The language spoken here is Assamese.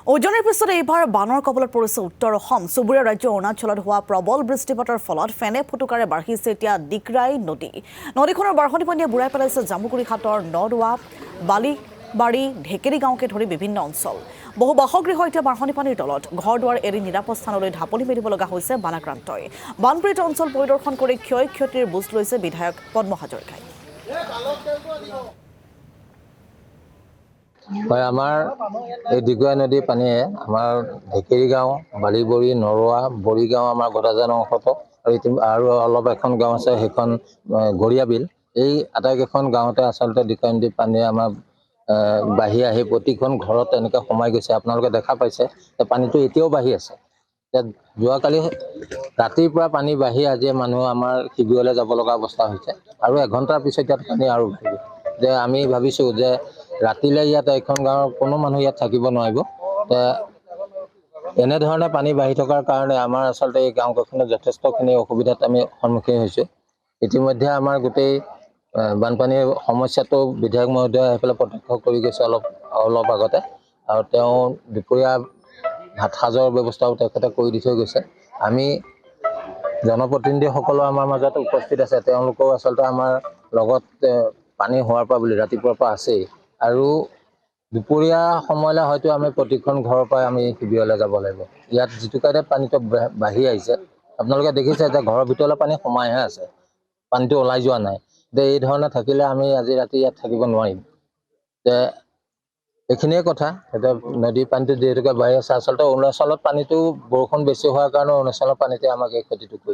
উজনিৰ পিছত এইবাৰ বানৰ কবলত পৰিছে উত্তৰ অসম চুবুৰীয়া ৰাজ্য অৰুণাচলত হোৱা প্ৰবল বৃষ্টিপাতৰ ফলত ফেনে ফুটুকাৰে বাঢ়িছে এতিয়া ডিকৰাই নদী নদীখনৰ বাঢ়নি পানীয়ে বুঢ়াই পেলাইছে জামুগুৰি ঘাটৰ নদৱা বালিবাৰী ঢেকেৰী গাঁৱকে ধৰি বিভিন্ন অঞ্চল বহু বাসগৃহ এতিয়া বাঢ়নি পানীৰ তলত ঘৰ দুৱাৰ এৰি নিৰাপদ স্থানলৈ ঢাপলি মেলিব লগা হৈছে বানাক্ৰান্তই বানপীড়িত অঞ্চল পৰিদৰ্শন কৰি ক্ষয় ক্ষতিৰ বুজ লৈছে বিধায়ক পদ্ম হাজৰিকাই হয় আমাৰ এই ডিগৰাই নদীৰ পানীয়ে আমাৰ ঢেকেৰী গাঁও বালিবৰী নৰোৱা বৰিগাঁও আমাৰ গদাজান অংশত আৰু অলপ এখন গাঁও আছে সেইখন গৰিয়া বিল এই আটাইকেইখন গাঁৱতে আচলতে ডিগৰাই নদীৰ পানীয়ে আমাৰ বাঢ়ি আহি প্ৰতিখন ঘৰত এনেকৈ সোমাই গৈছে আপোনালোকে দেখা পাইছে যে পানীটো এতিয়াও বাঢ়ি আছে যোৱাকালি ৰাতিৰ পৰা পানী বাঢ়ি আজি মানুহ আমাৰ শিবিৰলৈ যাব লগা অৱস্থা হৈছে আৰু এঘণ্টাৰ পিছত ইয়াত পানী আৰু বাঢ়িব যে আমি ভাবিছোঁ যে ৰাতিলৈ ইয়াত এখন গাঁৱৰ কোনো মানুহ ইয়াত থাকিব নোৱাৰিব এনেধৰণে পানী বাঢ়ি থকাৰ কাৰণে আমাৰ আচলতে এই গাঁওকেইখনত যথেষ্টখিনি অসুবিধাত আমি সন্মুখীন হৈছোঁ ইতিমধ্যে আমাৰ গোটেই বানপানীৰ সমস্যাটো বিধায়ক মহোদয়ে সেইফালে প্ৰত্যক্ষ কৰি গৈছে অলপ আগতে আৰু তেওঁ দুপৰীয়া ভাত সাজৰ ব্যৱস্থাও তেখেতে কৰি দি থৈ গৈছে আমি জনপ্ৰতিনিধিসকলো আমাৰ মাজত উপস্থিত আছে তেওঁলোকেও আচলতে আমাৰ লগত পানী হোৱাৰ পৰা বুলি ৰাতিপুৱাৰ পৰা আছেই আৰু দুপৰীয়া সময়লৈ হয়তো আমি প্ৰতিখন ঘৰৰ পৰাই আমি শিবিৰলৈ যাব লাগিব ইয়াত যিটো কাৰণে পানীটো বাঢ়ি আহিছে আপোনালোকে দেখিছে যে ঘৰৰ ভিতৰলৈ পানী সোমাইহে আছে পানীটো ওলাই যোৱা নাই যে এই ধৰণে থাকিলে আমি আজি ৰাতি ইয়াত থাকিব নোৱাৰিম যে এইখিনিয়ে কথা এতিয়া নদীৰ পানীটো যিহেতুকে বাঢ়ি আছে আচলতে অৰুণাচলত পানীটো বৰষুণ বেছি হোৱাৰ কাৰণে অৰুণাচলৰ পানীতে আমাক এই ক্ষতিটো কৰিছে